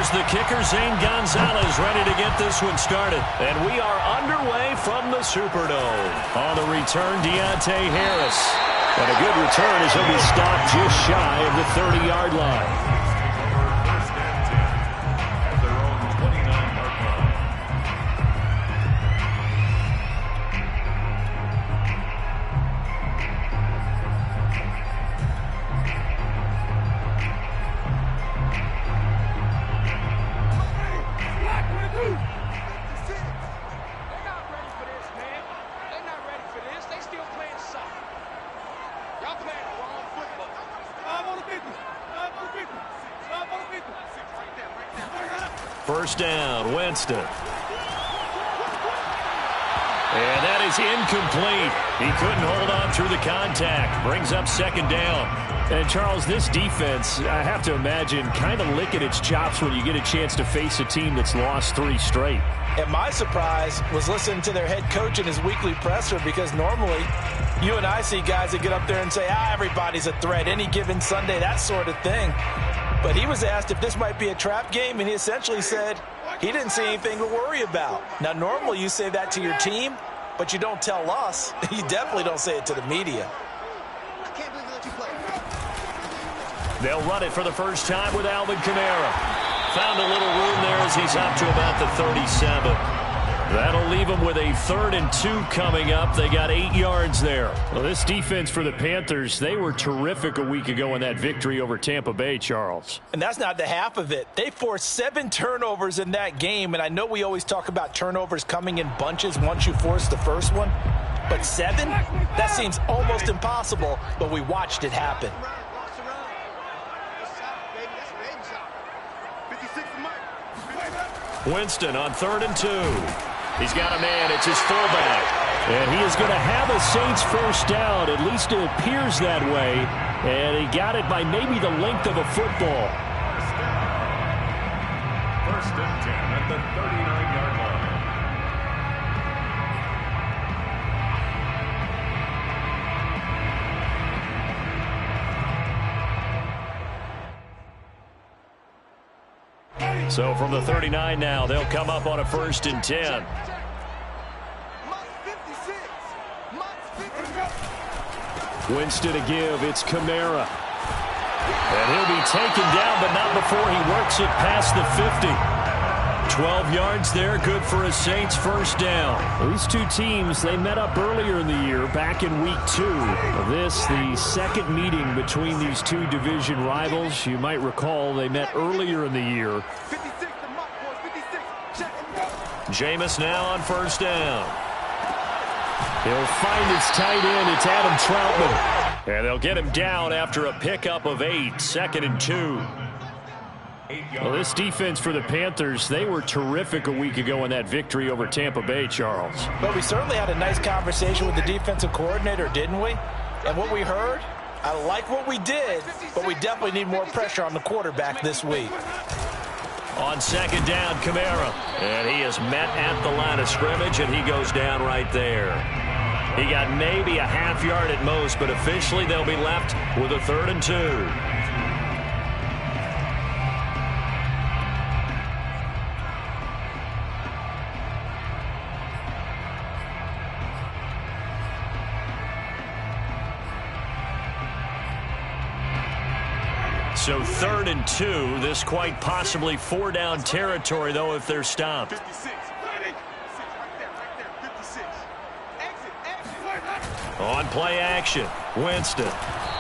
Here's the kicker, Zane Gonzalez, ready to get this one started. And we are underway from the Superdome. On the return, Deontay Harris. And a good return as he'll be stopped just shy of the 30-yard line. First down, Winston. And that is incomplete. He couldn't hold on through the contact. Brings up second down. And, Charles, this defense, I have to imagine, kind of licking its chops when you get a chance to face a team that's lost 3 straight. And my surprise was listening to their head coach in his weekly presser, because normally you and I see guys that get up there and say, everybody's a threat any given Sunday, that sort of thing. But he was asked if this might be a trap game, and he essentially said he didn't see anything to worry about. Now, normally you say that to your team, but you don't tell us. You definitely don't say it to the media. I can't believe you let you play. They'll run it for the first time with Alvin Kamara. Found a little room there as he's up to about the 37. That'll leave them with a 3rd and 2 coming up. They got 8 yards there. Well, this defense for the Panthers, they were terrific a week ago in that victory over Tampa Bay, Charles. And that's not the half of it. They forced 7 turnovers in that game, and I know we always talk about turnovers coming in bunches once you force the first one. But 7? That seems almost impossible, but we watched it happen. Winston on 3rd and 2. He's got a man. It's his fullback. And he is going to have a Saints first down. At least it appears that way. And he got it by maybe the length of a football. First and 10 at the 39-yard line. So from the 39 now, they'll come up on a 1st and 10. Winston to give. It's Kamara. And he'll be taken down, but not before he works it past the 50. 12 yards there, good for a Saints first down. These two teams, they met up earlier in the year, back in week 2. This, the second meeting between these two division rivals. You might recall they met earlier in the year. Jameis now on first down. He'll find his tight end. It's Adam Troutman. And they'll get him down after a pickup of 8. 2nd and 2. Well, this defense for the Panthers, they were terrific a week ago in that victory over Tampa Bay, Charles. But we certainly had a nice conversation with the defensive coordinator, didn't we? And what we heard, I like what we did, but we definitely need more pressure on the quarterback this week. On 2nd down, Kamara. And he is met at the line of scrimmage, and he goes down right there. He got maybe a half yard at most, but officially they'll be left with a 3rd and 2. So 3rd and 2, this quite possibly 4-down territory, though, if they're stopped. On play action, Winston.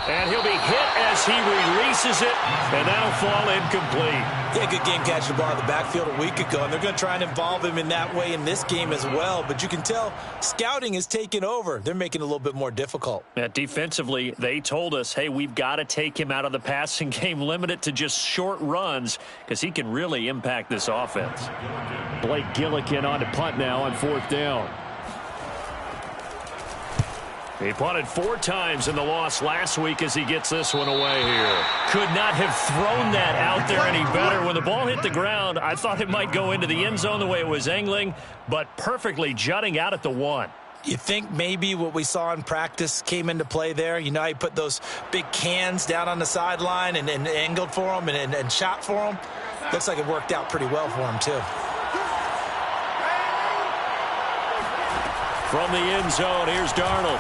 And he'll be hit as he releases it, and that'll fall incomplete. Yeah, good game catching the ball in the backfield a week ago, and they're going to try and involve him in that way in this game as well. But you can tell scouting is taking over. They're making it a little bit more difficult. Defensively, they told us, hey, we've got to take him out of the passing game, limit it to just short runs, because he can really impact this offense. Blake Gillikin on to punt now on 4th down. He punted 4 times in the loss last week as he gets this one away here. Could not have thrown that out there any better. When the ball hit the ground, I thought it might go into the end zone the way it was angling, but perfectly jutting out at the 1. You think maybe what we saw in practice came into play there? You know, he put those big cans down on the sideline and angled for them and shot for them. Looks like it worked out pretty well for him, too. From the end zone, here's Darnold.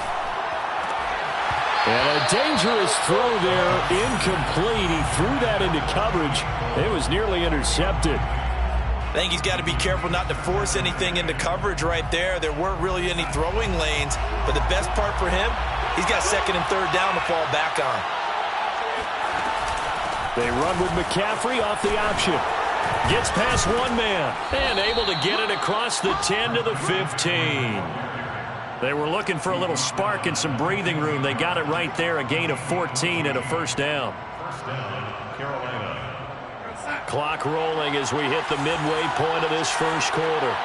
And a dangerous throw there, incomplete. He threw that into coverage. It was nearly intercepted. I think he's got to be careful not to force anything into coverage right there. There weren't really any throwing lanes, but the best part for him, he's got second and third down to fall back on. They run with McCaffrey off the option. Gets past one man and able to get it across the 10 to the 15. They were looking for a little spark and some breathing room. They got it right there, a gain of 14 and a first down. First down, Carolina. Clock rolling as we hit the midway point of this first quarter.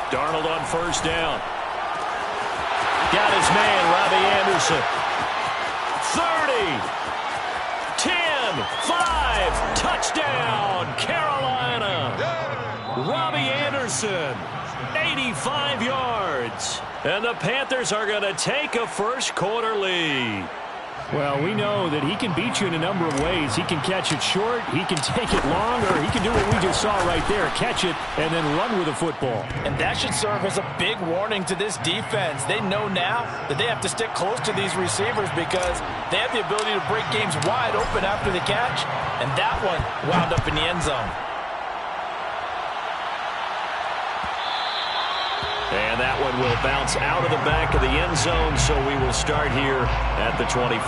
Darnold on first down. Got his man, Robbie Anderson. 30, 10, 5, touchdown, Carolina. Robbie Anderson, 85 yards. And the Panthers are going to take a first quarter lead. Well, we know that he can beat you in a number of ways. He can catch it short, he can take it long, or he can do what we just saw right there, catch it and then run with the football. And that should serve as a big warning to this defense. They know now that they have to stick close to these receivers because they have the ability to break games wide open after the catch, and that one wound up in the end zone. And that one will bounce out of the back of the end zone, so we will start here at the 25.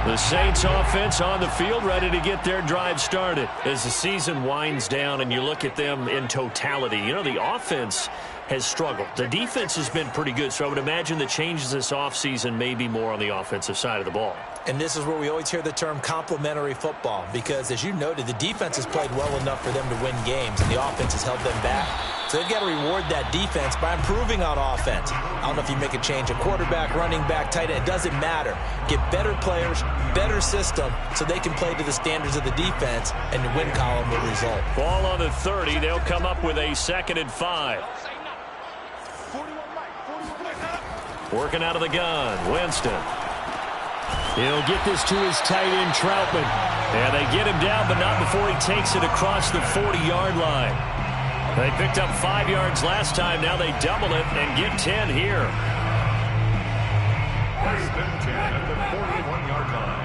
The Saints offense on the field, ready to get their drive started. As the season winds down and you look at them in totality, you know, the offense has struggled. The defense has been pretty good, so I would imagine the changes this offseason may be more on the offensive side of the ball. And this is where we always hear the term complementary football because, as you noted, the defense has played well enough for them to win games, and the offense has held them back. So they've got to reward that defense by improving on offense. I don't know if you make a change, a quarterback, running back, tight end, it doesn't matter. Get better players, better system, so they can play to the standards of the defense, and the win column will result. Ball on the 30. They'll come up with a 2nd and 5. Working out of the gun, Winston. He'll get this to his tight end, Troutman. And they get him down, but not before he takes it across the 40-yard line. They picked up 5 yards last time. Now they double it and get 10 here. First and 10 at the 41-yard line.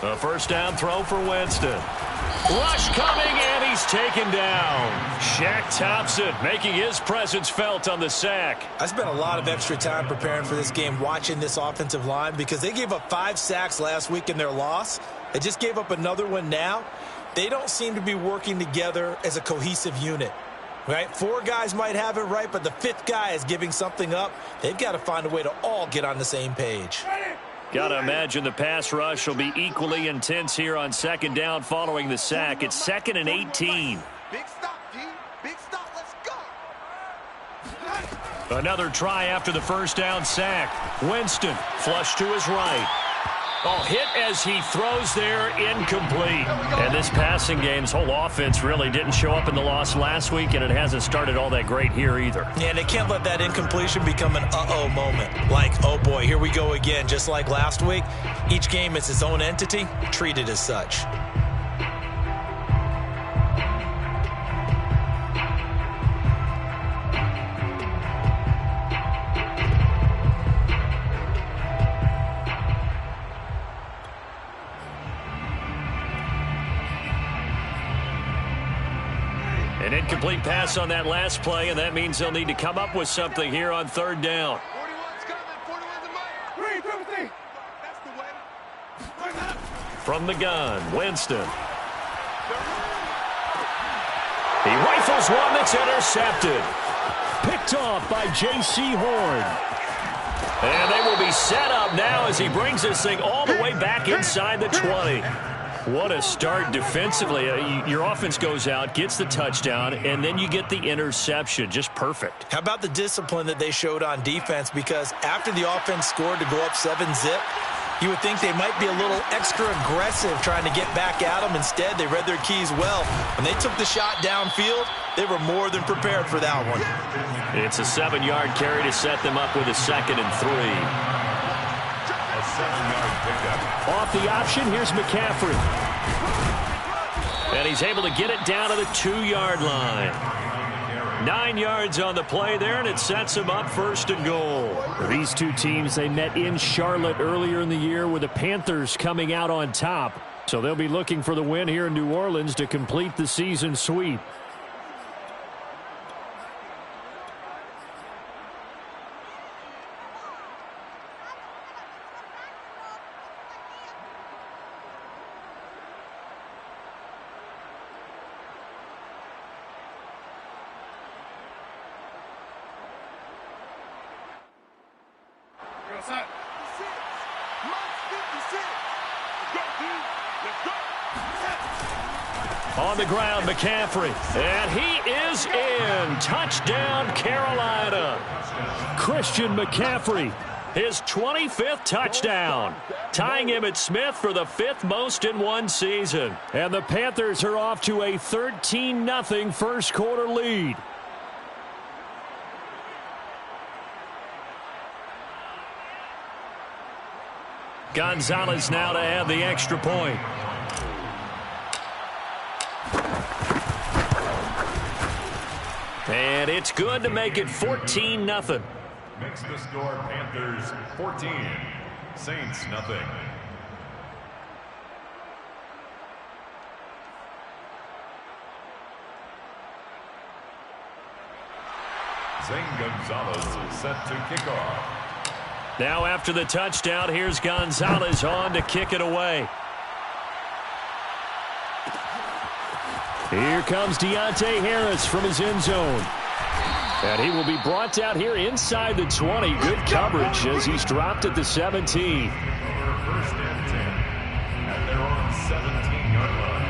A first down throw for Winston. Rush coming, and he's taken down. Shaq Thompson making his presence felt on the sack. I spent a lot of extra time preparing for this game watching this offensive line because they gave up 5 sacks last week in their loss. They just gave up another one now. They don't seem to be working together as a cohesive unit. Right? 4 guys might have it right, but the 5th guy is giving something up. They've got to find a way to all get on the same page. Got to imagine the pass rush will be equally intense here on 2nd down following the sack. It's 2nd and 18. Big stop, G. Big stop. Let's go. Another try after the first down sack. Winston flush to his right. Oh, hit as he throws there, incomplete. And this passing game's whole offense really didn't show up in the loss last week, and it hasn't started all that great here either. Yeah, and they can't let that incompletion become an uh-oh moment. Like, oh boy, here we go again, just like last week. Each game is its own entity, treated as such. An incomplete pass on that last play, and that means they'll need to come up with something here on 3rd down. 41's coming. 41's a mile. 3, 50. That's the way. From the gun, Winston. He rifles one that's intercepted. Picked off by J.C. Horn. And they will be set up now as he brings this thing all the way back inside the 20. What a start defensively. Your offense goes out, gets the touchdown, and then you get the interception. Just perfect. How about the discipline that they showed on defense? Because after the offense scored to go up 7-zip, you would think they might be a little extra aggressive trying to get back at them. Instead, they read their keys well. When they took the shot downfield, they were more than prepared for that one. It's a 7-yard carry to set them up with a 2nd and 3. A 7-yard pickup. Off the option, here's McCaffrey. And he's able to get it down to the 2-yard line. 9 yards on the play there, and it sets them up 1st and goal. These two teams, they met in Charlotte earlier in the year with the Panthers coming out on top. So they'll be looking for the win here in New Orleans to complete the season sweep. On the ground, McCaffrey. And he is in. Touchdown, Carolina. Christian McCaffrey, his 25th touchdown, tying Emmitt Smith for the 5th most in one season. And the Panthers are off to a 13-0 first quarter lead. Gonzalez now to add the extra point. And it's good to make it 14-0. Makes the score Panthers 14, Saints nothing. Zane Gonzalez is set to kick off. Now after the touchdown, here's Gonzalez on to kick it away. Here comes Deontay Harris from his end zone. And he will be brought down here inside the 20. Good coverage as he's dropped at the 17. For 1st and 10 at their own 17-yard line.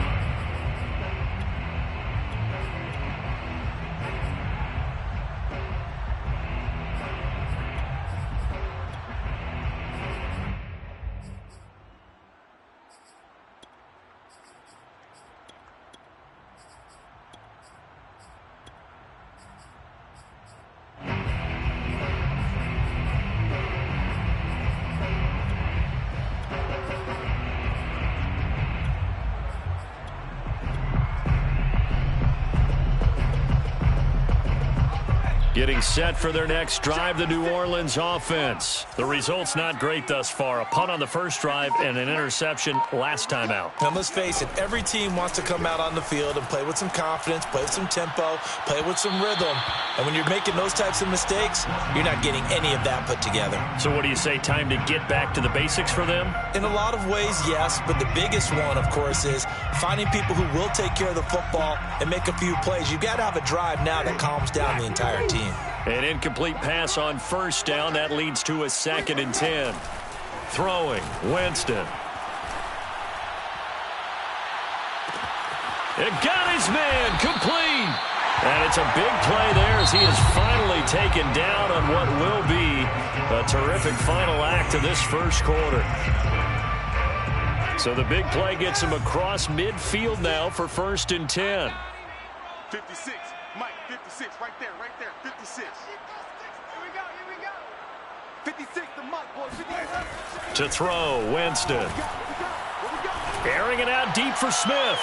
Getting set for their next drive, the New Orleans offense. The result's not great thus far. A punt on the first drive and an interception last time out. Now, let's face it, every team wants to come out on the field and play with some confidence, play with some tempo, play with some rhythm. And when you're making those types of mistakes, you're not getting any of that put together. So what do you say, time to get back to the basics for them? In a lot of ways, yes, but the biggest one, of course, is finding people who will take care of the football and make a few plays. You've got to have a drive now that calms down the entire team. An incomplete pass on first down. That leads to a 2nd and 10. Throwing, Winston. It got his man complete. And it's a big play there as he is finally taken down on what will be a terrific final act of this first quarter. So the big play gets him across midfield now for 1st and 10. 56, Mike, 56, right there, 56. Here we go. 56 to Mike, boys. 56. To throw, Winston. Airing it out deep for Smith.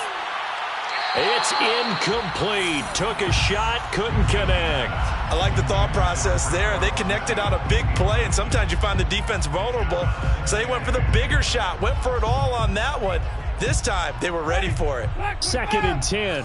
It's incomplete. Took a shot, couldn't connect. I like the thought process there. They connected on a big play, and sometimes you find the defense vulnerable. So they went for the bigger shot, went for it all on that one. This time, they were ready for it. 2nd and 10.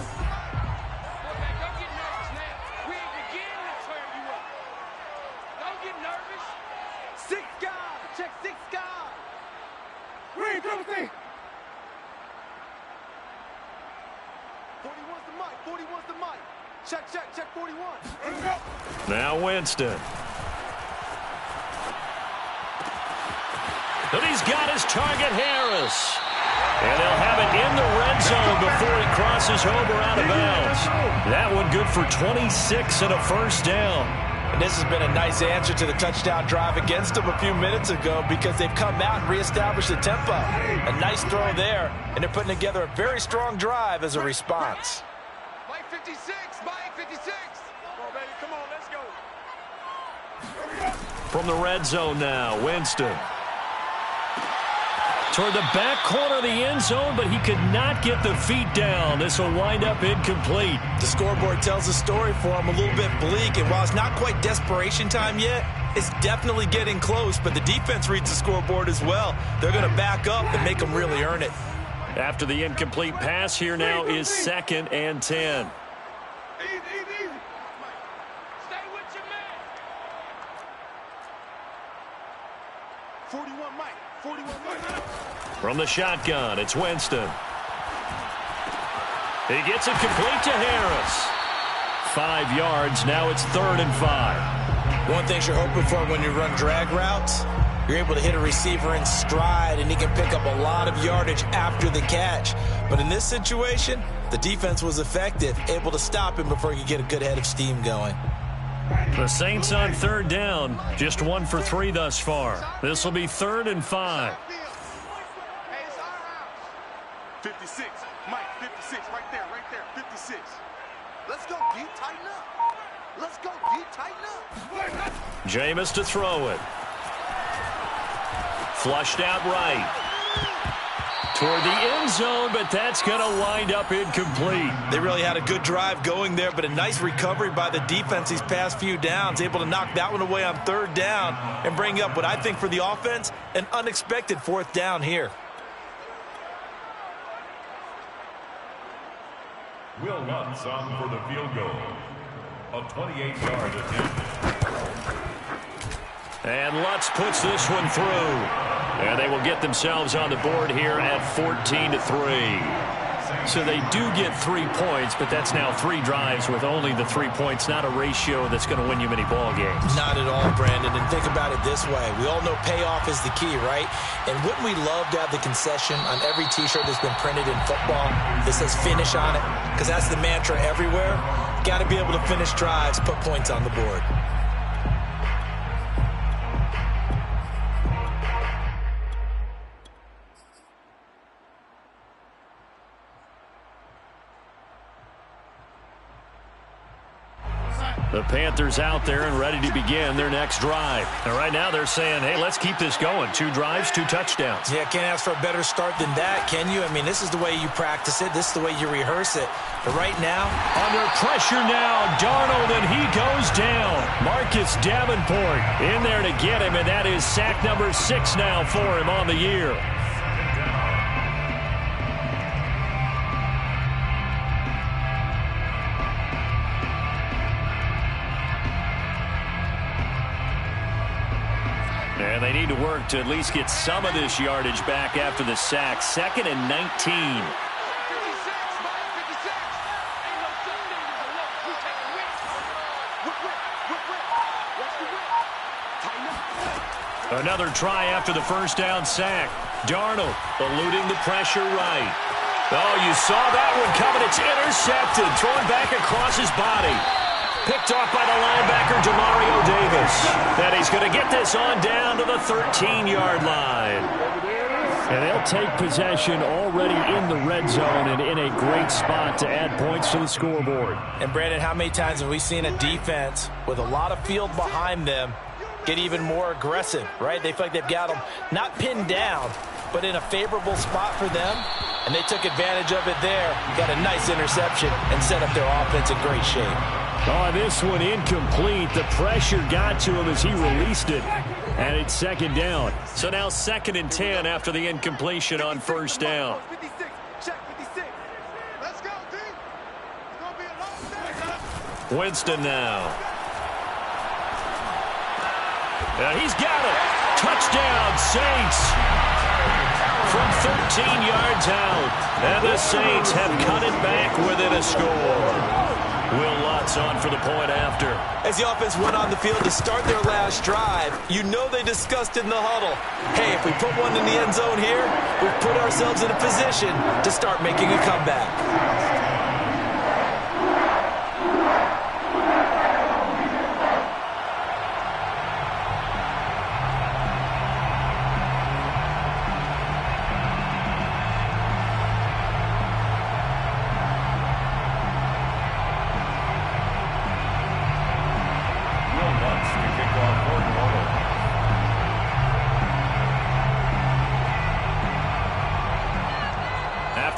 Check 41. Now Winston. And he's got his target, Harris. And they'll have it in the red zone before he crosses over out of bounds. That one good for 26 and a first down. And this has been a nice answer to the touchdown drive against them a few minutes ago because they've come out and reestablished the tempo. A nice throw there, and they're putting together a very strong drive as a response. Mike 56, Mike 56. Come on, baby, come on, let's go. From the red zone now, Winston. Toward the back corner of the end zone, but he could not get the feet down. This will wind up incomplete. The scoreboard tells a story for him, a little bit bleak, and while it's not quite desperation time yet, it's definitely getting close, but the defense reads the scoreboard as well. They're going to back up and make them really earn it. After the incomplete pass, here now is 2nd and 10. Easy. Stay with your man. 41, Mike. 41, Mike. From the shotgun, it's Winston. He gets it complete to Harris. 5 yards, now it's 3rd and 5. One thing you're hoping for when you run drag routes, you're able to hit a receiver in stride, and he can pick up a lot of yardage after the catch. But in this situation, the defense was effective, able to stop him before he could get a good head of steam going. The Saints on 3rd down, just 1 for 3 thus far. This will be 3rd and 5. Hey, it's our house. 56, Mike 56, right there, 56. Let's go, D, tighten up. Let's go, D, tighten up. Jameis to throw it. Flushed out right. Toward the end zone, but that's going to wind up incomplete. They really had a good drive going there, but a nice recovery by the defense these past few downs, able to knock that one away on 3rd down and bring up what I think for the offense, an unexpected 4th down here. Will Lutz on for the field goal. A 28-yard attempt. And Lutz puts this one through. And they will get themselves on the board here at 14-3. So they do get 3 points, but that's now 3 drives with only the 3 points, not a ratio that's going to win you many ball games. Not at all, Brandon. And think about it this way. We all know payoff is the key, right? And wouldn't we love to have the concession on every T-shirt that's been printed in football that says finish on it? Because that's the mantra everywhere. Got to be able to finish drives, put points on the board. The Panthers out there and ready to begin their next drive. And right now they're saying, hey, let's keep this going. 2 drives, 2 touchdowns. Yeah, can't ask for a better start than that, can you? I mean, this is the way you practice it. This is the way you rehearse it. But right now, under pressure now, Darnold, and he goes down. Marcus Davenport in there to get him, and that is sack number 6 now for him on the year. And they need to work to at least get some of this yardage back after the sack. 2nd and 19. Another try after the first down sack. Darnold eluding the pressure right. Oh, you saw that one coming. It's intercepted. Thrown back across his body. Picked off by the linebacker, Demario Davis. And he's going to get this on down to the 13-yard line. And they'll take possession already in the red zone and in a great spot to add points to the scoreboard. And, Brandon, how many times have we seen a defense with a lot of field behind them get even more aggressive, right? They feel like they've got them not pinned down, but in a favorable spot for them, and they took advantage of it there. Got a nice interception and set up their offense in great shape. Oh, this one incomplete. The pressure got to him as he released it. And it's 2nd down. So now 2nd and 10 after the incompletion on 1st down. 56, check 56. Let's go, D. It's going to be a long day. Winston now. And he's got it. Touchdown, Saints. From 13 yards out. And the Saints have cut it back within a score. Will Lutz on for the point after. As the offense went on the field to start their last drive, you know they discussed in the huddle, hey, if we put one in the end zone here, we've put ourselves in a position to start making a comeback.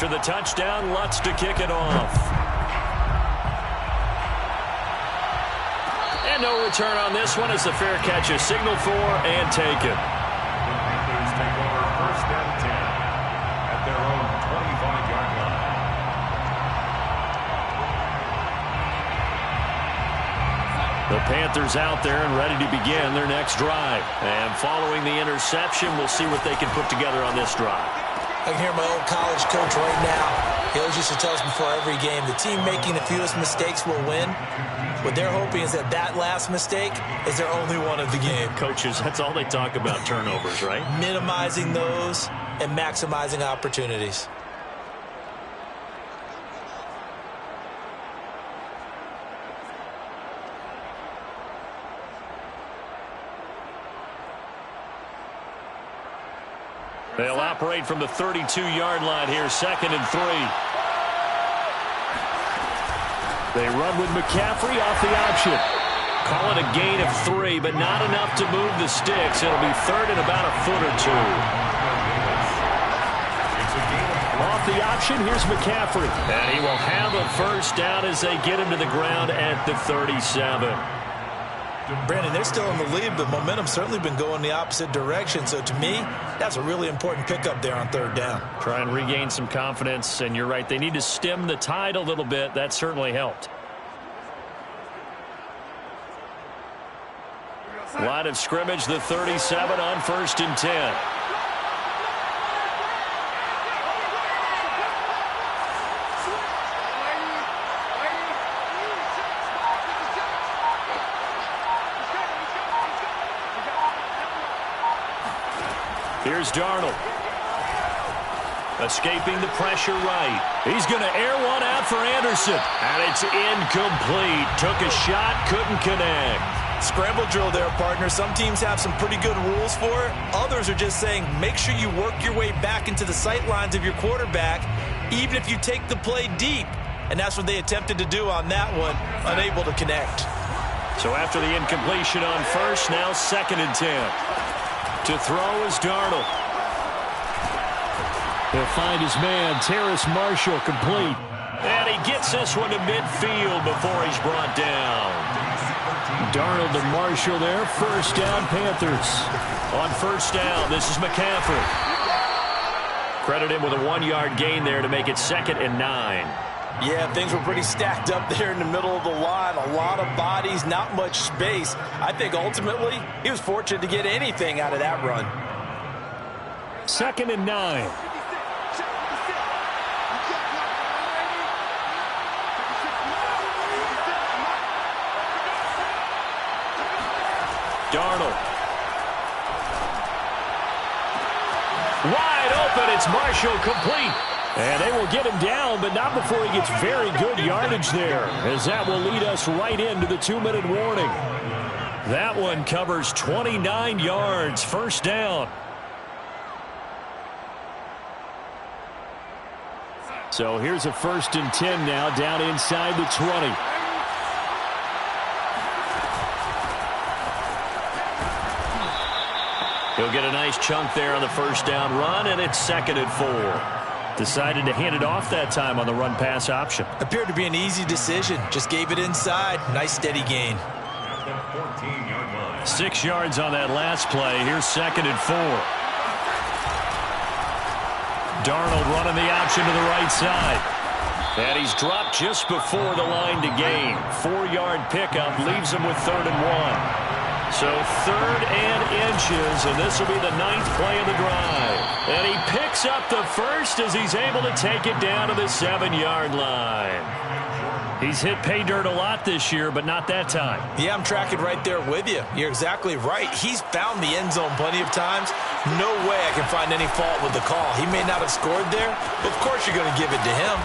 After the touchdown, Lutz to kick it off. And no return on this one as the fair catch is signaled for and taken. Panthers take over first and 10 at their own 25-yard line. The Panthers out there and ready to begin their next drive. And following the interception, we'll see what they can put together on this drive. I can hear my old college coach right now. He always used to tell us before every game, the team making the fewest mistakes will win. What they're hoping is that that last mistake is their only one of the game. Coaches, that's all they talk about, turnovers, right? Minimizing those and maximizing opportunities. They'll operate from the 32-yard line here, 2nd and 3. They run with McCaffrey off the option. Call it a gain of 3, but not enough to move the sticks. It'll be 3rd and about a foot or 2. Off the option, here's McCaffrey. And he will have a first down as they get him to the ground at the 37. Brandon, they're still in the lead, but momentum's certainly been going the opposite direction. So to me, that's a really important pickup there on 3rd down. Try and regain some confidence, and you're right. They need to stem the tide a little bit. That certainly helped. Line of scrimmage, the 37 on 1st and 10. Here's Darnold. Escaping the pressure right. He's going to air one out for Anderson. And it's incomplete. Took a shot, couldn't connect. Scramble drill there, partner. Some teams have some pretty good rules for it. Others are just saying make sure you work your way back into the sight lines of your quarterback, even if you take the play deep. And that's what they attempted to do on that one, unable to connect. So after the incompletion on 1st, now 2nd and 10. To throw is Darnold. He'll find his man, Terrace Marshall, complete. And he gets this one to midfield before he's brought down. Darnold to Marshall there. 1st down, Panthers. On 1st down, this is McCaffrey. Credit him with a 1-yard gain there to make it 2nd and 9. Yeah, things were pretty stacked up there in the middle of the line. A lot of bodies, not much space. I think ultimately he was fortunate to get anything out of that run. 2nd and 9. Darnold. Wide open. It's Marshall, complete. And they will get him down, but not before he gets very good yardage there, as that will lead us right into the 2-minute warning. That one covers 29 yards, 1st down. So here's a 1st and 10 now, down inside the 20. He'll get a nice chunk there on the 1st down run, and it's 2nd and 4. Decided to hand it off that time on the run-pass option. Appeared to be an easy decision. Just gave it inside. Nice steady gain. 6 yards on that last play. Here's 2nd and 4. Darnold running the option to the right side. And he's dropped just before the line to gain. 4-yard pickup leaves him with 3rd and 1. So 3rd and inches, and this will be the 9th play of the drive. And he picks up the 1st as he's able to take it down to the 7-yard line. He's hit pay dirt a lot this year, but not that time. Yeah, I'm tracking right there with you. You're exactly right. He's found the end zone plenty of times. No way I can find any fault with the call. He may not have scored there, but of course you're going to give it to him.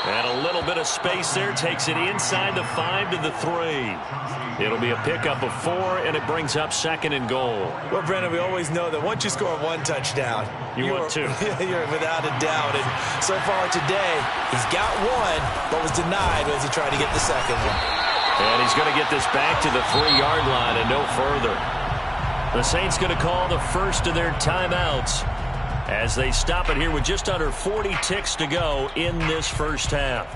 And a little bit of space there takes it inside the 5 to the 3. It'll be a pickup of 4, and it brings up 2nd and goal. Well, Brandon, we always know that once you score 1 touchdown, you want 2. You're without a doubt. And so far today, he's got 1, but was denied as he tried to get the 2nd one. And he's going to get this back to the 3-yard line and no further. The Saints going to call the first of their timeouts as they stop it here with just under 40 ticks to go in this first half.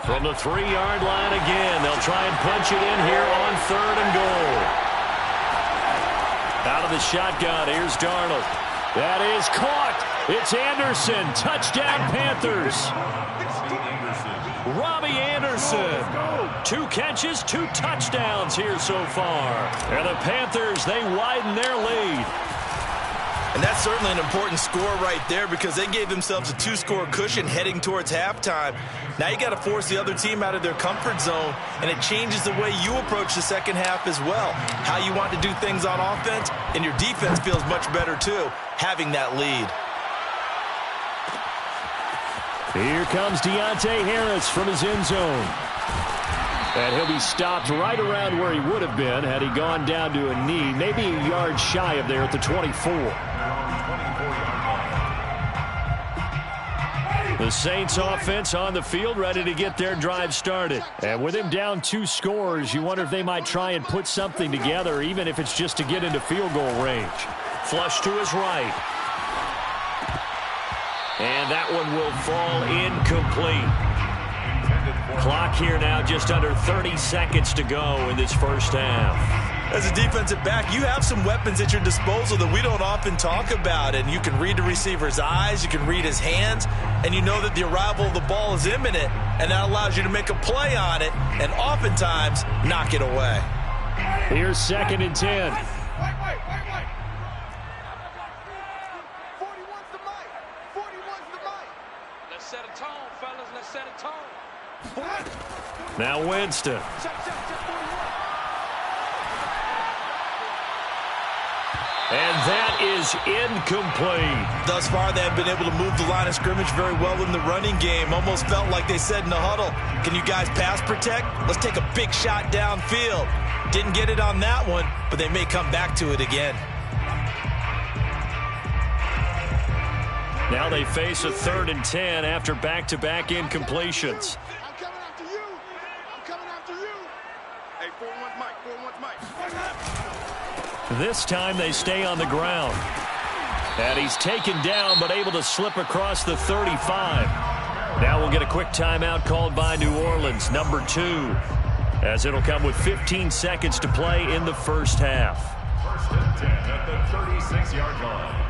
From the 3-yard line again, they'll try and punch it in here on 3rd and goal. Out of the shotgun, here's Darnold. That is caught. It's Anderson. Touchdown, Panthers. Robbie Anderson. 2 catches, 2 touchdowns here so far. And the Panthers, they widen their lead. And that's certainly an important score right there because they gave themselves a 2-score cushion heading towards halftime. Now you got to force the other team out of their comfort zone, and it changes the way you approach the second half as well. How you want to do things on offense, and your defense feels much better too, having that lead. Here comes Deontay Harris from his end zone. And he'll be stopped right around where he would have been had he gone down to a knee, maybe a yard shy of there at the 24. The Saints offense on the field ready to get their drive started. And with him down 2 scores, you wonder if they might try and put something together, even if it's just to get into field goal range. Flush to his right. And that one will fall incomplete. Clock here now, just under 30 seconds to go in this first half. As a defensive back, you have some weapons at your disposal that we don't often talk about. And you can read the receiver's eyes, you can read his hands, and you know that the arrival of the ball is imminent, and that allows you to make a play on it and oftentimes knock it away. Here's 2nd and 10. 41's the mic. 41's the mic. Let's set a tone, fellas. Let's set a tone. Now Winston. And that is incomplete. Thus far, they have been able to move the line of scrimmage very well in the running game. Almost felt like they said in the huddle, can you guys pass protect? Let's take a big shot downfield. Didn't get it on that one, but they may come back to it again. Now they face a 3rd and 10 after back-to-back incompletions. I'm coming after you. I'm coming after you. Hey, 41's mic. 41's mic. This time they stay on the ground. And he's taken down but able to slip across the 35. Now we'll get a quick timeout called by New Orleans, number 2, as it'll come with 15 seconds to play in the first half. 1st and 10 at the 36-yard line.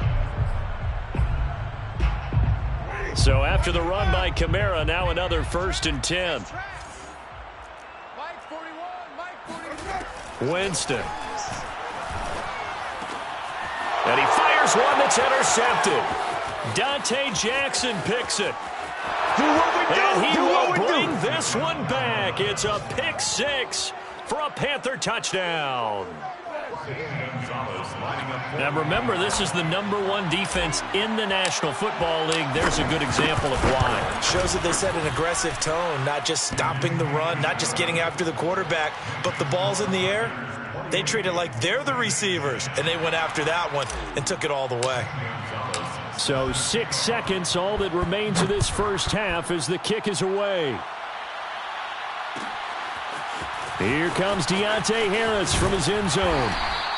So after the run by Kamara, now another 1st and 10. Mike 41, Mike 41. Winston. And he fires one that's intercepted. Dante Jackson picks it. And he will bring this one back. It's a pick 6 for a Panther touchdown. Now remember, this is the number 1 defense in the National Football League. There's a good example of why. Shows that they set an aggressive tone, not just stopping the run, not just getting after the quarterback, but the ball's in the air. They treat it like they're the receivers, and they went after that one and took it all the way. So 6 seconds, all that remains of this first half as the kick is away. Here comes Deontay Harris from his end zone.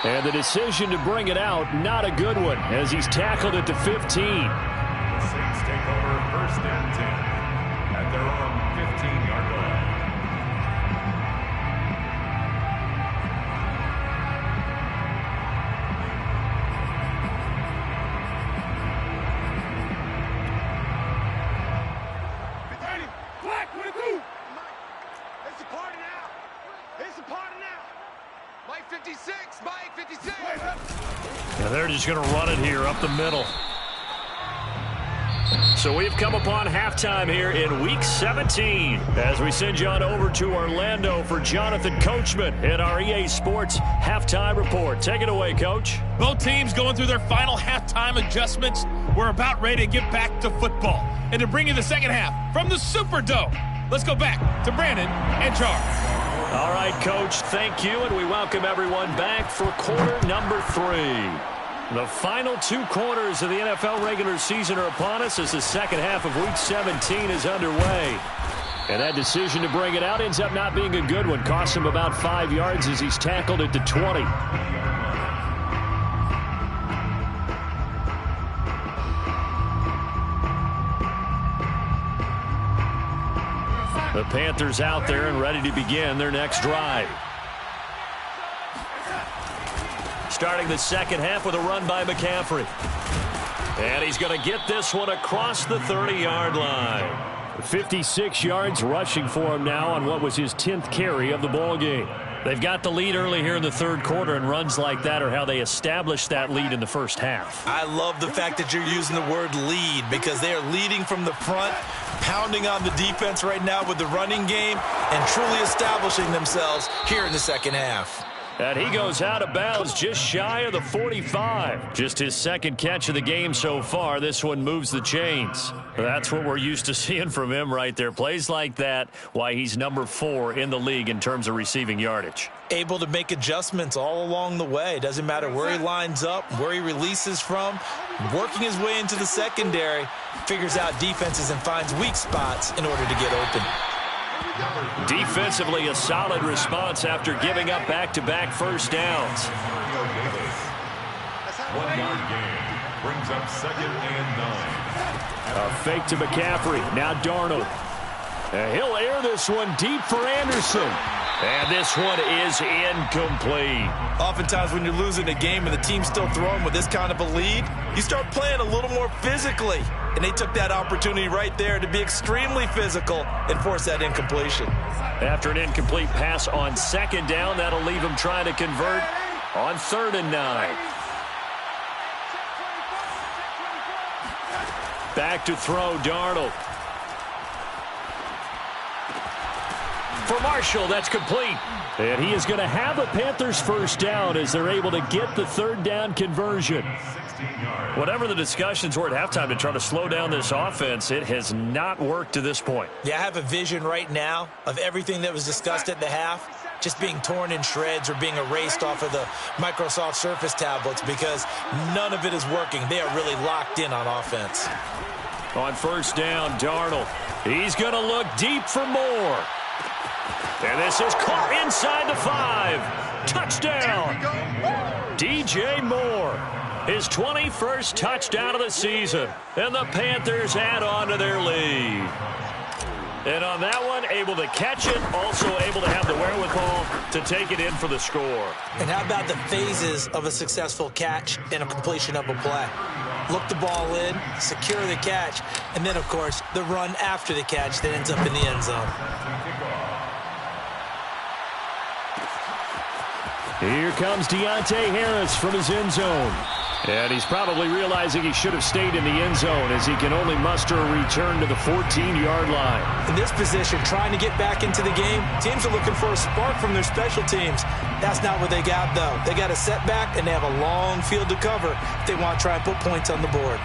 And the decision to bring it out, not a good one, as he's tackled at the 15. The Saints take over 1st and 10 at their own 15-yard line. It's a party now. It's a party now. Mike 56, Mike 56. And they're just going to run it here up the middle. So we've come upon halftime here in Week 17 as we send you on over to Orlando for Jonathan Coachman in our EA Sports Halftime Report. Take it away, Coach. Both teams going through their final halftime adjustments. We're about ready to get back to football. And to bring you the second half from the Superdome, let's go back to Brandon and Charles. All right, Coach, thank you, and we welcome everyone back for quarter number 3. The final 2 quarters of the NFL regular season are upon us as the second half of Week 17 is underway. And that decision to bring it out ends up not being a good one. Costs him about 5 yards as he's tackled at the 20. The Panthers out there and ready to begin their next drive. Starting the second half with a run by McCaffrey. And he's going to get this one across the 30-yard line. 56 yards rushing for him now on what was his 10th carry of the ball game. They've got the lead early here in the third quarter, and runs like that are how they established that lead in the first half. I love the fact that you're using the word lead because they are leading from the front, pounding on the defense right now with the running game, and truly establishing themselves here in the second half. And he goes out of bounds just shy of the 45. Just his second catch of the game so far. This one moves the chains. That's what we're used to seeing from him right there. Plays like that, why he's number 4 in the league in terms of receiving yardage. Able to make adjustments all along the way. Doesn't matter where he lines up, where he releases from. Working his way into the secondary, figures out defenses and finds weak spots in order to get open. Defensively, a solid response after giving up back-to-back first downs. 1 yard gain brings up 2nd and 9. A fake to McCaffrey. Now Darnold. And he'll air this one deep for Anderson. And this one is incomplete. Oftentimes when you're losing a game and the team's still throwing with this kind of a lead, you start playing a little more physically. And they took that opportunity right there to be extremely physical and force that incompletion. After an incomplete pass on 2nd down, that'll leave him trying to convert on 3rd and 9. Back to throw, Darnold. For Marshall, that's complete. And he is going to have a Panthers first down as they're able to get the 3rd down conversion. Whatever the discussions were at halftime to try to slow down this offense, it has not worked to this point. Yeah, I have a vision right now of everything that was discussed at the half just being torn in shreds or being erased off of the Microsoft Surface tablets because none of it is working. They are really locked in on offense. On 1st down, Darnold. He's going to look deep for more. And this is caught inside the 5. Touchdown. DJ Moore. His 21st touchdown of the season. And the Panthers add on to their lead. And on that one, able to catch it, also able to have the wherewithal to take it in for the score. And how about the phases of a successful catch and a completion of a play? Look the ball in, secure the catch, and then, of course, the run after the catch that ends up in the end zone. Here comes Deontay Harris from his end zone. And he's probably realizing he should have stayed in the end zone as he can only muster a return to the 14-yard line. In this position, trying to get back into the game, teams are looking for a spark from their special teams. That's not what they got, though. They got a setback, and they have a long field to cover if they want to try and put points on the board.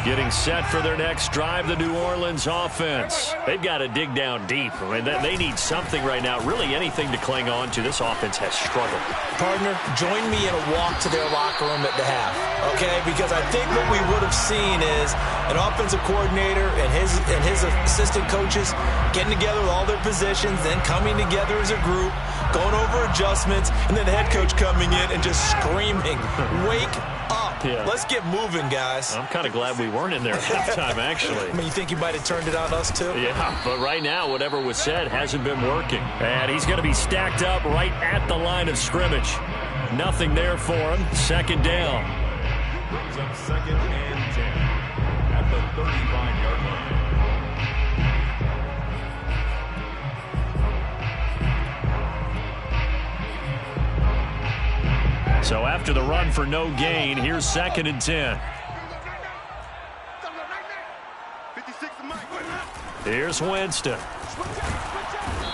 Getting set for their next drive, the New Orleans offense. They've got to dig down deep. I mean, they need something right now, really anything to cling on to. This offense has struggled. Partner, join me in a walk to their locker room at the half, okay? Because I think what we would have seen is an offensive coordinator and his assistant coaches getting together with all their positions, then coming together as a group, going over adjustments, and then the head coach coming in and just screaming, wake up. Yeah. Let's get moving, guys. I'm kind of glad we weren't in there at halftime, actually. I mean, you think you might have turned it on us, too? Yeah, but right now, whatever was said hasn't been working. And he's going to be stacked up right at the line of scrimmage. Nothing there for him. 2nd down. Brings up 2nd and 10 at the 35-yard line. So after the run for no gain, here's 2nd and 10. Here's Winston.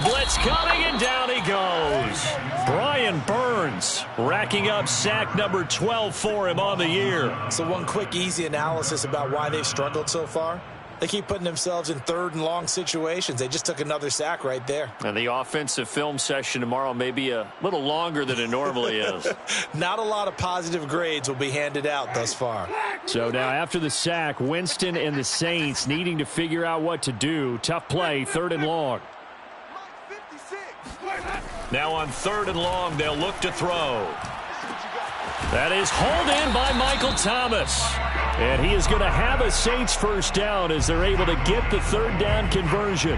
Blitz coming, and down he goes. Brian Burns racking up sack number 12 for him on the year. So one quick, easy analysis about why they've struggled so far. They keep putting themselves in 3rd and long situations. They just took another sack right there. And the offensive film session tomorrow may be a little longer than it normally is. Not a lot of positive grades will be handed out thus far. So now after the sack, Winston and the Saints needing to figure out what to do. Tough play, 3rd and long. Now on 3rd and long, they'll look to throw. That is hauled in by Michael Thomas. And he is going to have a Saints first down as they're able to get the 3rd down conversion.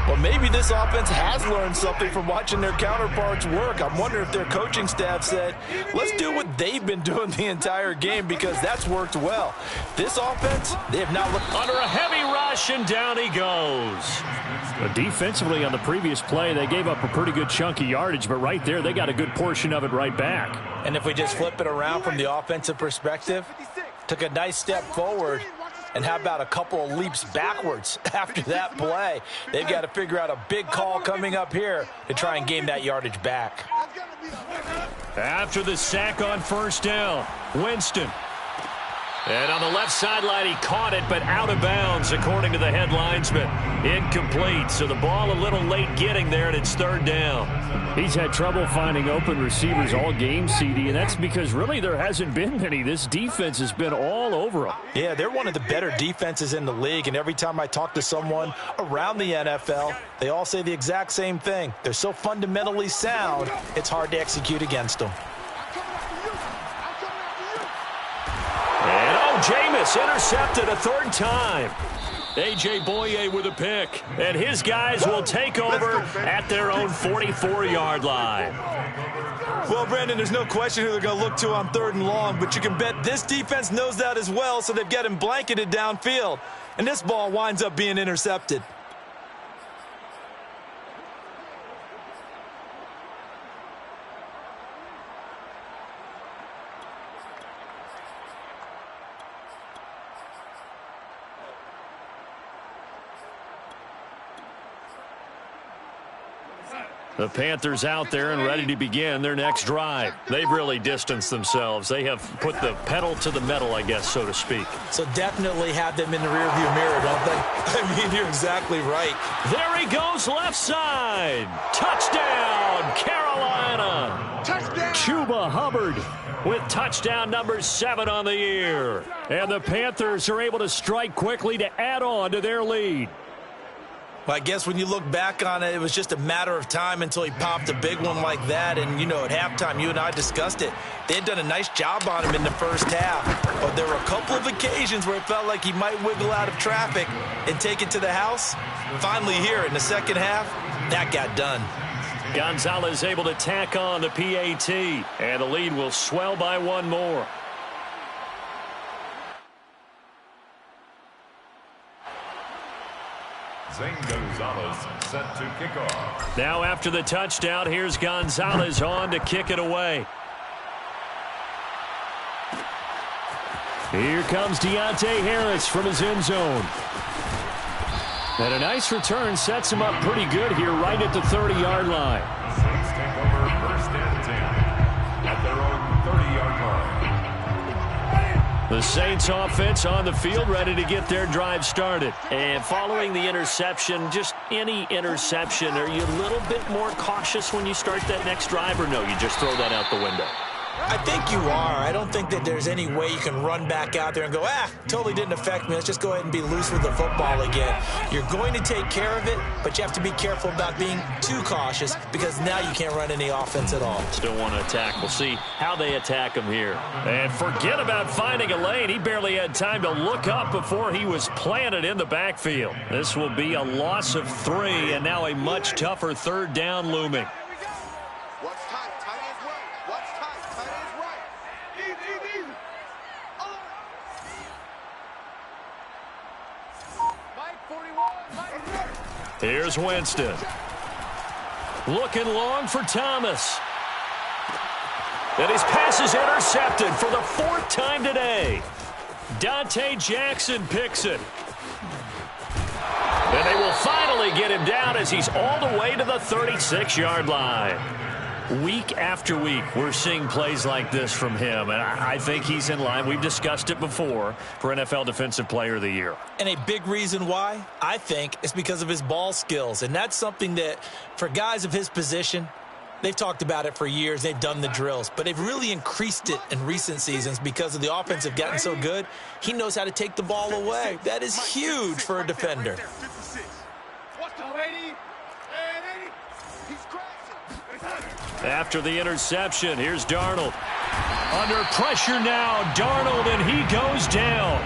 Well, maybe this offense has learned something from watching their counterparts work. I'm wondering if their coaching staff said, let's do what they've been doing the entire game, because that's worked well. This offense, they have not looked under a heavy rush, and down he goes. But defensively on the previous play, they gave up a pretty good chunk of yardage, but right there, they got a good portion of it right back. And if we just flip it around from the offensive perspective, took a nice step forward, and how about a couple of leaps backwards after that play? They've got to figure out a big call coming up here to try and gain that yardage back. After the sack on 1st down, Winston. And on the left sideline, he caught it, but out of bounds, according to the head linesman. Incomplete, so the ball a little late getting there, and it's 3rd down. He's had trouble finding open receivers all game, CD, and that's because really there hasn't been many. This defense has been all over him. Yeah, they're one of the better defenses in the league, and every time I talk to someone around the NFL, they all say the exact same thing. They're so fundamentally sound, it's hard to execute against them. Jameis intercepted a 3rd time. A.J. Boye with a pick. And his guys will take over at their own 44-yard line. Well, Brandon, there's no question who they're going to look to on 3rd and long, but you can bet this defense knows that as well, so they've got him blanketed downfield. And this ball winds up being intercepted. The Panthers out there and ready to begin their next drive. They've really distanced themselves. They have put the pedal to the metal, I guess, so to speak. So definitely have them in the rearview mirror, don't they? I mean, you're exactly right. There he goes, left side. Touchdown, Carolina. Touchdown. Chuba Hubbard with touchdown number 7 on the year. And the Panthers are able to strike quickly to add on to their lead. Well, I guess when you look back on it, it was just a matter of time until he popped a big one like that. And, you know, at halftime, you and I discussed it. They had done a nice job on him in the first half. But there were a couple of occasions where it felt like he might wiggle out of traffic and take it to the house. Finally here in the second half, that got done. Gonzalez able to tack on the PAT. And the lead will swell by 1 more. Zane Gonzalez set to kick off. Now after the touchdown, here's Gonzalez on to kick it away. Here comes Deontay Harris from his end zone. And a nice return sets him up pretty good here right at the 30-yard line. Saints take over 1st and 10 at their own 30-yard line. The Saints offense on the field ready to get their drive started. And following the interception, just any interception, are you a little bit more cautious when you start that next drive, or no, you just throw that out the window? I think you are. I don't think that there's any way you can run back out there and go, totally didn't affect me. Let's just go ahead and be loose with the football again. You're going to take care of it, but you have to be careful about being too cautious because now you can't run any offense at all. Still want to attack. We'll see how they attack him here. And forget about finding a lane. He barely had time to look up before he was planted in the backfield. This will be a loss of 3 and now a much tougher 3rd down looming. What's tight? Tight is right. What's tight? Tight is right. Easy. Here's Winston. Looking long for Thomas. And his pass is intercepted for the 4th time today. Dante Jackson picks it. And they will finally get him down as he's all the way to the 36-yard line. Week after week, we're seeing plays like this from him, and I think he's in line. We've discussed it before for NFL Defensive Player of the Year. And a big reason why, I think, is because of his ball skills. And that's something that, for guys of his position, they've talked about it for years. They've done the drills. But they've really increased it in recent seasons because of the offense have gotten so good. He knows how to take the ball away. That is huge for a defender. After the interception, here's Darnold. Under pressure now, Darnold, and he goes down.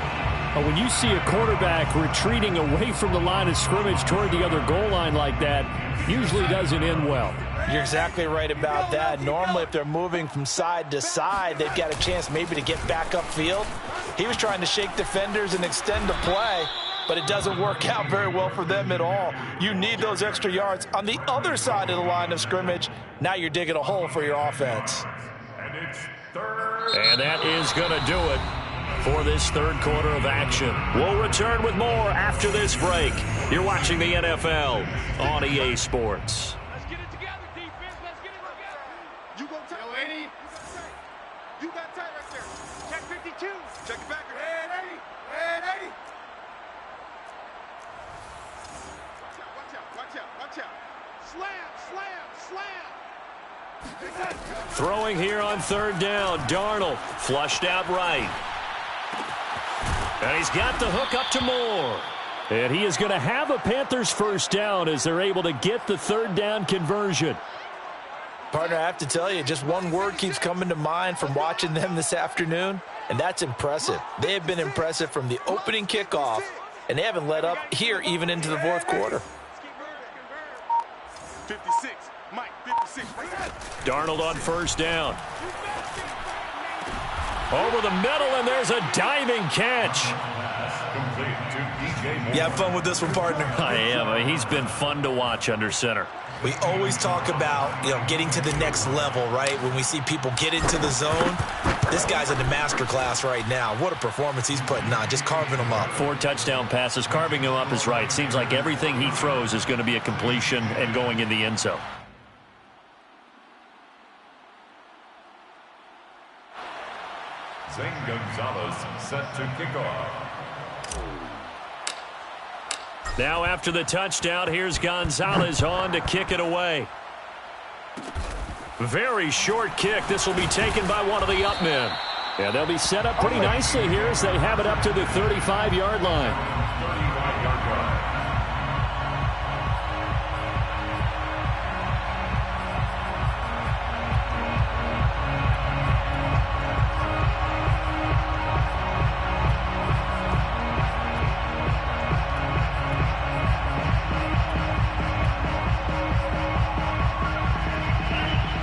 When you see a quarterback retreating away from the line of scrimmage toward the other goal line like that, usually doesn't end well. You're exactly right about that. Normally, if they're moving from side to side, they've got a chance maybe to get back upfield. He was trying to shake defenders and extend the play, but it doesn't work out very well for them at all. You need those extra yards on the other side of the line of scrimmage. Now you're digging a hole for your offense. And that is going to do it for this third quarter of action. We'll return with more after this break. You're watching the NFL on EA Sports. Let's get it together, defense. Let's get it together. You go tight. Yo, 80. You got tight right there. Check 52. Check it back. Red 80. Red 80. Watch out, watch out, watch out. Slam, slam, slam. Throwing here on third down. Darnold flushed out right. And he's got the hook up to Moore. And he is going to have a Panthers first down as they're able to get the third down conversion. Partner, I have to tell you, just one word keeps coming to mind from watching them this afternoon, and that's impressive. They have been impressive from the opening kickoff, and they haven't let up here even into the fourth quarter. 56. Mike, 56. Darnold on first down. Over the middle, and there's a diving catch. You have fun with this one, partner? I am. He's been fun to watch under center. We always talk about, getting to the next level, right? When we see people get into the zone, this guy's in the master class right now. What a performance he's putting on, just carving them up. 4 touchdown passes. Carving him up is right. Seems like everything he throws is going to be a completion and going in the end zone. Zane Gonzalez set to kick off. Now after the touchdown, here's Gonzalez on to kick it away. Very short kick. This will be taken by one of the up men. Yeah, they'll be set up pretty nicely here as they have it up to the 35-yard line. 35-yard line.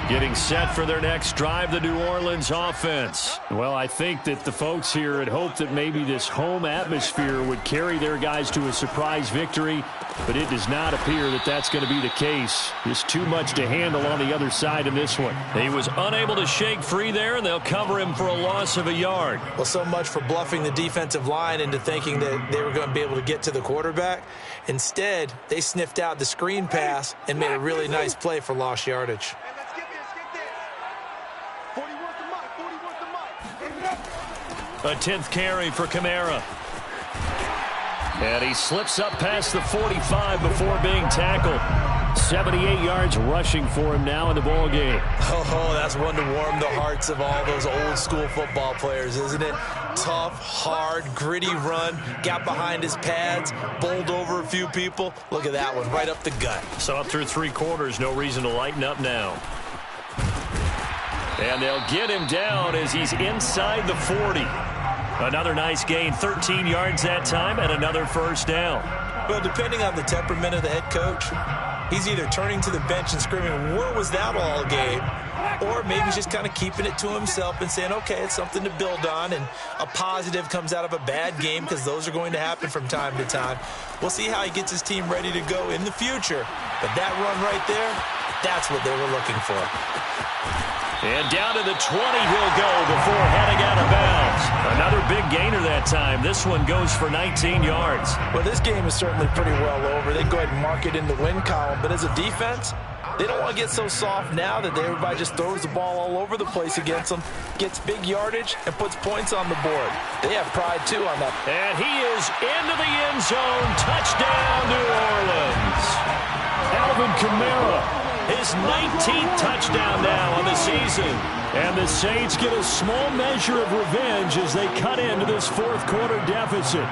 Getting set for their next drive, the New Orleans offense. Well, I think that the folks here had hoped that maybe this home atmosphere would carry their guys to a surprise victory, but it does not appear that that's going to be the case. Just too much to handle on the other side in this one. He was unable to shake free there, and they'll cover him for a loss of a yard. Well, so much for bluffing the defensive line into thinking that they were going to be able to get to the quarterback. Instead, they sniffed out the screen pass and made a really nice play for lost yardage. A 10th carry for Kamara. And he slips up past the 45 before being tackled. 78 yards rushing for him now in the ball game. Oh, that's one to warm the hearts of all those old school football players, isn't it? Tough, hard, gritty run. Got behind his pads, bowled over a few people. Look at that one, right up the gut. So up through 3 quarters, no reason to lighten up now. And they'll get him down as he's inside the 40. Another nice gain, 13 yards that time, and another first down. Well, depending on the temperament of the head coach, He's either turning to the bench and screaming, "Where was that all game?" Or maybe he's just kind of keeping it to himself and saying, okay, it's something to build on, and a positive comes out of a bad game, because those are going to happen from time to time. We'll see how he gets his team ready to go in the future. But that run right there, that's what they were looking for. And down to the 20 he'll go before heading out of bounds. Another big gainer that time. This one goes for 19 yards. Well, this game is certainly pretty well over. They go ahead and mark it in the win column. But as a defense, they don't want to get so soft now that everybody just throws the ball all over the place against them, gets big yardage, and puts points on the board. They have pride, too, on that. And he is into the end zone. Touchdown, New Orleans. Alvin Kamara. His 19th touchdown now on the season. And the Saints get a small measure of revenge as they cut into this fourth quarter deficit.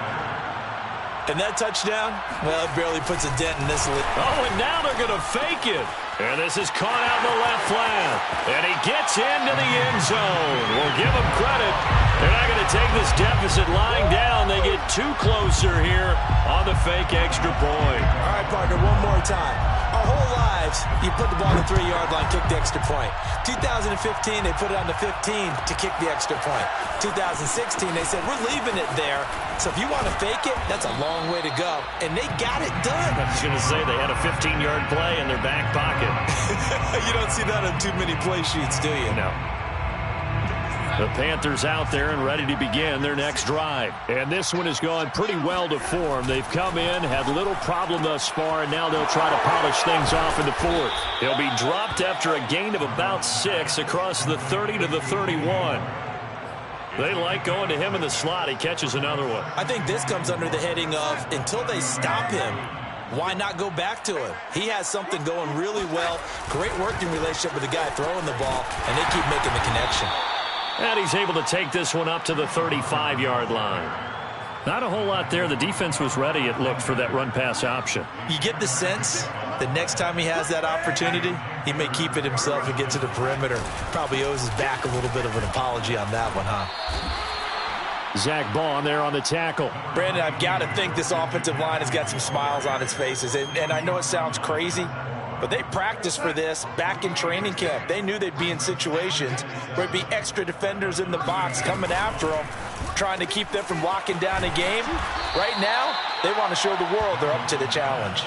And that touchdown, well, it barely puts a dent in this league. Oh, and now they're going to fake it. And this is caught out in the left flat. And he gets into the end zone. We'll give him credit. They're not going to take this deficit lying down. They get too closer here on the fake extra point. All right, partner, one more time. Our whole lives, you put the ball on the 3-yard line, kick the extra point. 2015, they put it on the 15 to kick the extra point. 2016, they said, we're leaving it there. So if you want to fake it, that's a long way to go. And they got it done. I was going to say they had a 15-yard play in their back pocket. You don't see that on too many play sheets, do you? No. The Panthers out there and ready to begin their next drive. And this one has gone pretty well to form. They've come in, had little problem thus far, and now they'll try to polish things off in the fourth. He'll be dropped after a gain of about 6 across the 30 to the 31. They like going to him in the slot. He catches another one. I think this comes under the heading of, until they stop him, why not go back to him? He has something going really well. Great working relationship with the guy throwing the ball, and they keep making the connection. And he's able to take this one up to the 35-yard line. Not a whole lot there. The defense was ready, it looked, for that run-pass option. You get the sense that next time he has that opportunity, he may keep it himself and get to the perimeter. Probably owes his back a little bit of an apology on that one, huh? Zach Baun there on the tackle. Brandon, I've got to think this offensive line has got some smiles on its faces. And I know it sounds crazy, but they practiced for this back in training camp. They knew they'd be in situations where there'd be extra defenders in the box coming after them, trying to keep them from locking down a game. Right now, they want to show the world they're up to the challenge.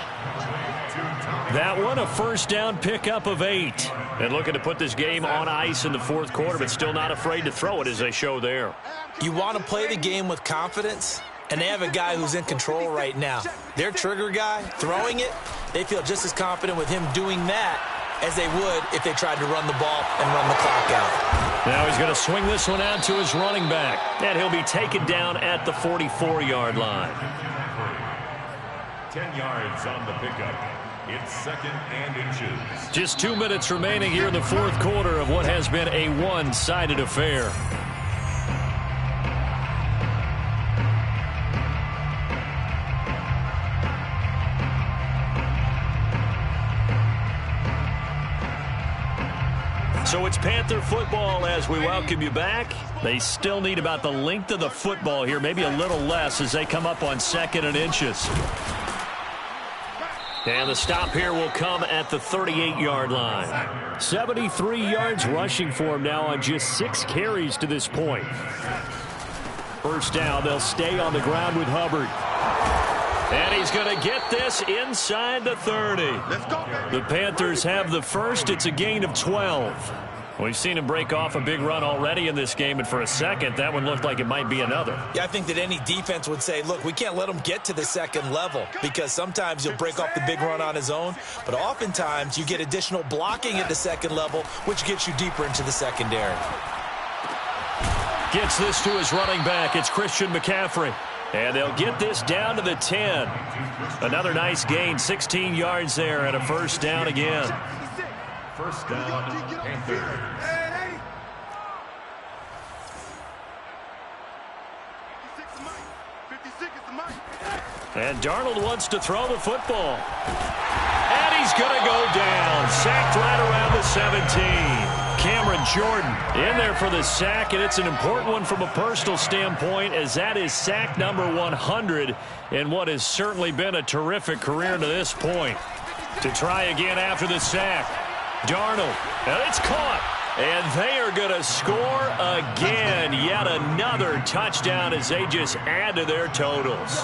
That one, a first down pickup of 8. And looking to put this game on ice in the fourth quarter, but still not afraid to throw it as they show there. You want to play the game with confidence, and they have a guy who's in control right now. Their trigger guy, throwing it, they feel just as confident with him doing that as they would if they tried to run the ball and run the clock out. Now he's going to swing this one out to his running back, and he'll be taken down at the 44-yard line. 10 yards on the pickup. It's 2nd and inches. Just 2 minutes remaining here in the fourth quarter of what has been a one-sided affair. So it's Panther football as we welcome you back. They still need about the length of the football here, maybe a little less as they come up on 2nd and inches. And the stop here will come at the 38-yard line. 73 yards rushing for him now on just 6 carries to this point. First down, they'll stay on the ground with Hubbard. And he's going to get this inside the 30. Let's go. The Panthers have the first. It's a gain of 12. We've seen him break off a big run already in this game, and for a second, that one looked like it might be another. Yeah, I think that any defense would say, look, we can't let him get to the second level, because sometimes he'll break off the big run on his own, but oftentimes you get additional blocking at the second level, which gets you deeper into the secondary. Gets this to his running back. It's Christian McCaffrey. And they'll get this down to the 10. Another nice gain, 16 yards there, and a first down again. First down, Panthers. And Darnold wants to throw the football. And he's going to go down. Sacked right around the 17. Cameron Jordan in there for the sack, and it's an important one from a personal standpoint, as that is sack number 100 in what has certainly been a terrific career to this point. To try again after the sack. Darnold, and it's caught. And they are going to score again. Yet another touchdown as they just add to their totals.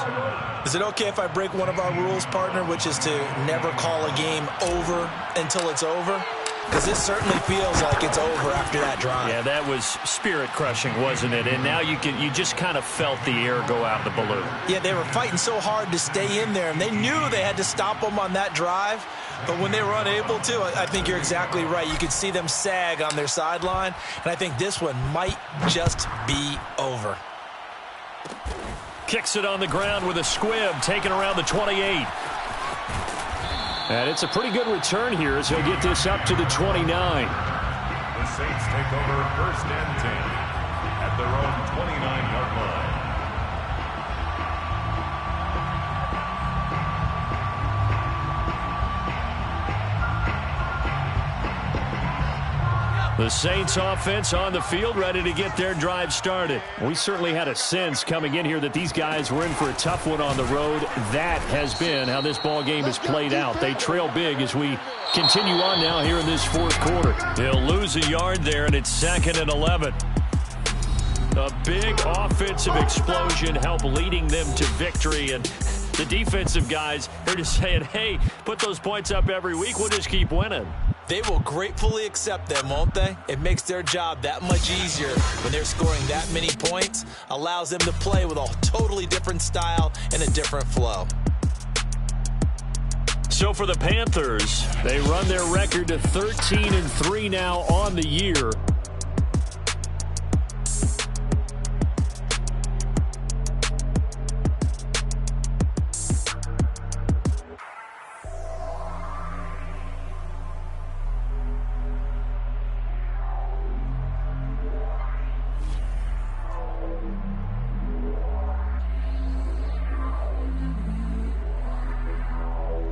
Is it okay if I break one of our rules, partner, which is to never call a game over until it's over? Because this certainly feels like it's over after that drive. Yeah, that was spirit-crushing, wasn't it? And now you just kind of felt the air go out of the balloon. Yeah, they were fighting so hard to stay in there, and they knew they had to stop them on that drive. But when they were unable to, I think you're exactly right. You could see them sag on their sideline, and I think this one might just be over. Kicks it on the ground with a squib, taken around the 28. And it's a pretty good return here as he'll get this up to the 29. The Saints take over 1st and 10 at their own 29-yard line. The Saints offense on the field, ready to get their drive started. We certainly had a sense coming in here that these guys were in for a tough one on the road. That has been how this ball game has played out. They trail big as we continue on now here in this fourth quarter. They'll lose a yard there, and it's 2nd and 11. A big offensive explosion helped leading them to victory, and the defensive guys are just saying, hey, put those points up every week. We'll just keep winning. They will gratefully accept them, won't they? It makes their job that much easier when they're scoring that many points. Allows them to play with a totally different style and a different flow. So for the Panthers, they run their record to 13-3 now on the year.